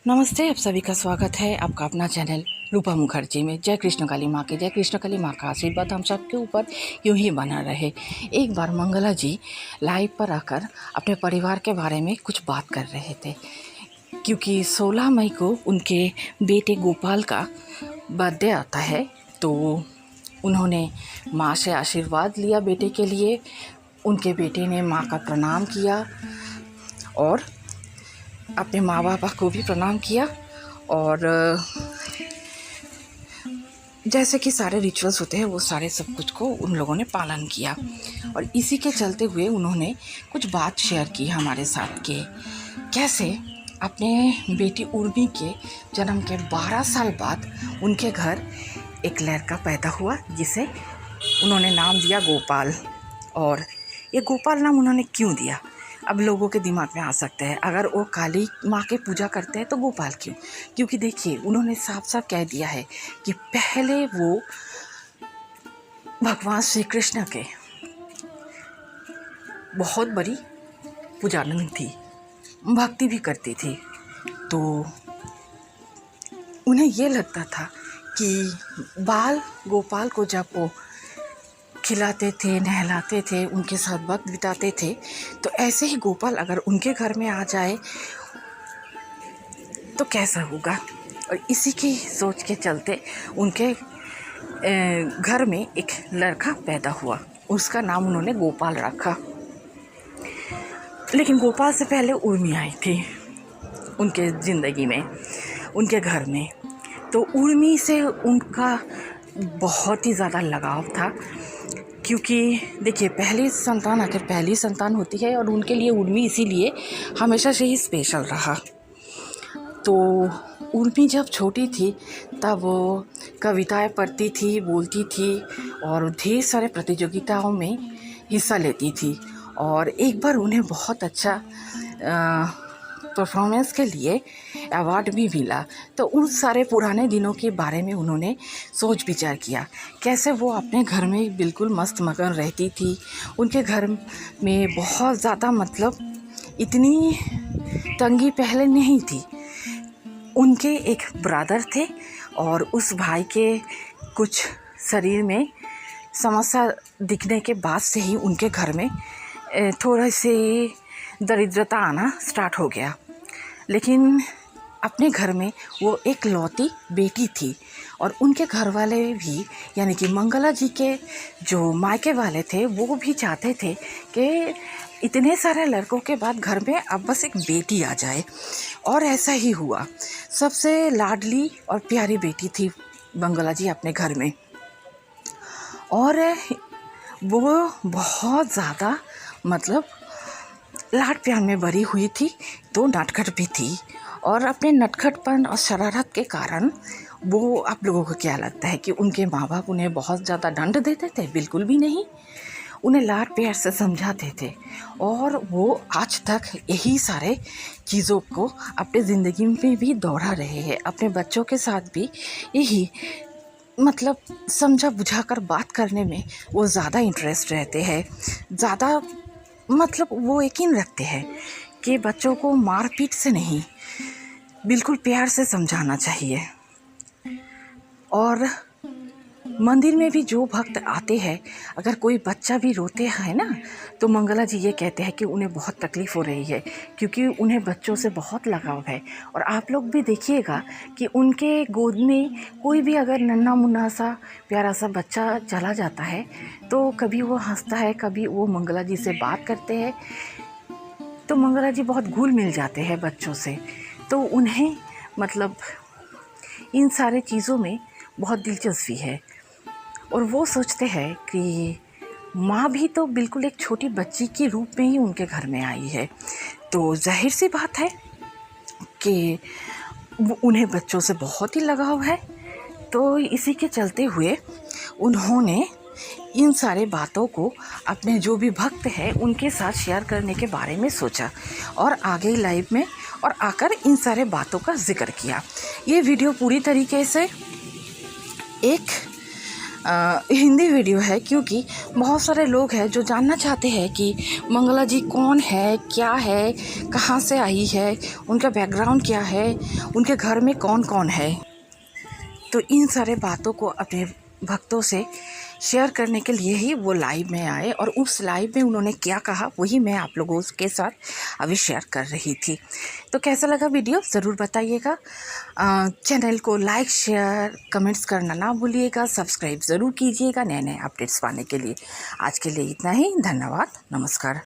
नमस्ते, आप सभी का स्वागत है आपका अपना चैनल रूपा मुखर्जी में। जय कृष्ण काली माँ के, जय कृष्ण काली माँ का आशीर्वाद हम सबके ऊपर यूं ही बना रहे। एक बार मंगला जी लाइव पर आकर अपने परिवार के बारे में कुछ बात कर रहे थे, क्योंकि 16 मई को उनके बेटे गोपाल का बर्थडे आता है। तो उन्होंने माँ से आशीर्वाद लिया बेटे के लिए। उनके बेटे ने माँ का प्रणाम किया और अपने माँ बाप को भी प्रणाम किया, और जैसे कि सारे रिचुअल्स होते हैं वो सारे सब कुछ को उन लोगों ने पालन किया। और इसी के चलते हुए उन्होंने कुछ बात शेयर की हमारे साथ के कैसे अपने बेटी उर्मी के जन्म के 12 साल बाद उनके घर एक लड़का पैदा हुआ, जिसे उन्होंने नाम दिया गोपाल। और ये गोपाल नाम उन्होंने क्यों दिया, अब लोगों के दिमाग में आ सकता है, अगर वो काली माँ के पूजा करते हैं तो गोपाल क्यों? क्योंकि देखिए, उन्होंने साफ साफ कह दिया है कि पहले वो भगवान श्री कृष्ण के बहुत बड़ी पुजारन थी, भक्ति भी करती थी। तो उन्हें ये लगता था कि बाल गोपाल को जब वो खिलाते थे, नहलाते थे, उनके साथ वक्त बिताते थे, तो ऐसे ही गोपाल अगर उनके घर में आ जाए तो कैसा होगा। और इसी की सोच के चलते उनके घर में एक लड़का पैदा हुआ, उसका नाम उन्होंने गोपाल रखा। लेकिन गोपाल से पहले उर्मी आई थी उनके ज़िंदगी में, उनके घर में। तो उर्मी से उनका बहुत ही ज़्यादा लगाव था, क्योंकि देखिए, पहली संतान आखिर पहली संतान होती है, और उनके लिए उर्मी इसीलिए हमेशा से ही स्पेशल रहा। तो उर्मी जब छोटी थी तब वो कविताएं पढ़ती थी, बोलती थी, और ढेर सारे प्रतियोगिताओं में हिस्सा लेती थी। और एक बार उन्हें बहुत अच्छा परफॉर्मेंस के लिए अवार्ड भी मिला। तो उन सारे पुराने दिनों के बारे में उन्होंने सोच विचार किया, कैसे वो अपने घर में बिल्कुल मस्त मगन रहती थी। उनके घर में बहुत ज़्यादा इतनी तंगी पहले नहीं थी। उनके एक ब्रदर थे, और उस भाई के कुछ शरीर में समस्या दिखने के बाद से ही उनके घर में थोड़ा से दरिद्रता आना स्टार्ट हो गया। लेकिन अपने घर में वो एक लौती बेटी थी, और उनके घर वाले भी, यानी कि मंगला जी के जो मायके वाले थे, वो भी चाहते थे कि इतने सारे लड़कों के बाद घर में अब बस एक बेटी आ जाए। और ऐसा ही हुआ। सबसे लाडली और प्यारी बेटी थी मंगला जी अपने घर में, और वो बहुत ज़्यादा लाड प्यार में भरी हुई थी। तो नटखट भी थी, और अपने नटखटपन और शरारत के कारण वो, आप लोगों को क्या लगता है कि उनके माँ बाप उन्हें बहुत ज़्यादा दंड देते थे? बिल्कुल भी नहीं, उन्हें लाड प्यार से समझाते थे। और वो आज तक यही सारे चीज़ों को अपने ज़िंदगी में भी दोहरा रहे हैं। अपने बच्चों के साथ भी यही समझा बुझा कर बात करने में वो ज़्यादा इंटरेस्ट रहते हैं, ज़्यादा वो यकीन रखते हैं कि बच्चों को मारपीट से नहीं, बिल्कुल प्यार से समझाना चाहिए। और मंदिर में भी जो भक्त आते हैं, अगर कोई बच्चा भी रोते हैं ना, तो मंगला जी ये कहते हैं कि उन्हें बहुत तकलीफ़ हो रही है, क्योंकि उन्हें बच्चों से बहुत लगाव है। और आप लोग भी देखिएगा कि उनके गोद में कोई भी अगर नन्हा मुन्ना सा प्यारा सा बच्चा चला जाता है, तो कभी वो हंसता है, कभी वो मंगला जी से बात करते हैं। तो मंगला जी बहुत घुल मिल जाते हैं बच्चों से। तो उन्हें इन सारे चीज़ों में बहुत दिलचस्पी है, और वो सोचते हैं कि माँ भी तो बिल्कुल एक छोटी बच्ची के रूप में ही उनके घर में आई है। तो जाहिर सी बात है कि उन्हें बच्चों से बहुत ही लगाव है। तो इसी के चलते हुए उन्होंने इन सारे बातों को अपने जो भी भक्त हैं उनके साथ शेयर करने के बारे में सोचा, और आगे लाइव में और आकर इन सारे बातों का जिक्र किया। ये वीडियो पूरी तरीके से एक हिंदी वीडियो है, क्योंकि बहुत सारे लोग हैं जो जानना चाहते हैं कि मंगला जी कौन है, क्या है, कहाँ से आई है, उनका बैकग्राउंड क्या है, उनके घर में कौन कौन है। तो इन सारे बातों को अपने भक्तों से शेयर करने के लिए ही वो लाइव में आए, और उस लाइव में उन्होंने क्या कहा वही मैं आप लोगों के साथ अभी शेयर कर रही थी। तो कैसा लगा वीडियो ज़रूर बताइएगा। चैनल को लाइक, शेयर, कमेंट्स करना ना भूलिएगा। सब्सक्राइब ज़रूर कीजिएगा नए नए अपडेट्स पाने के लिए। आज के लिए इतना ही। धन्यवाद। नमस्कार।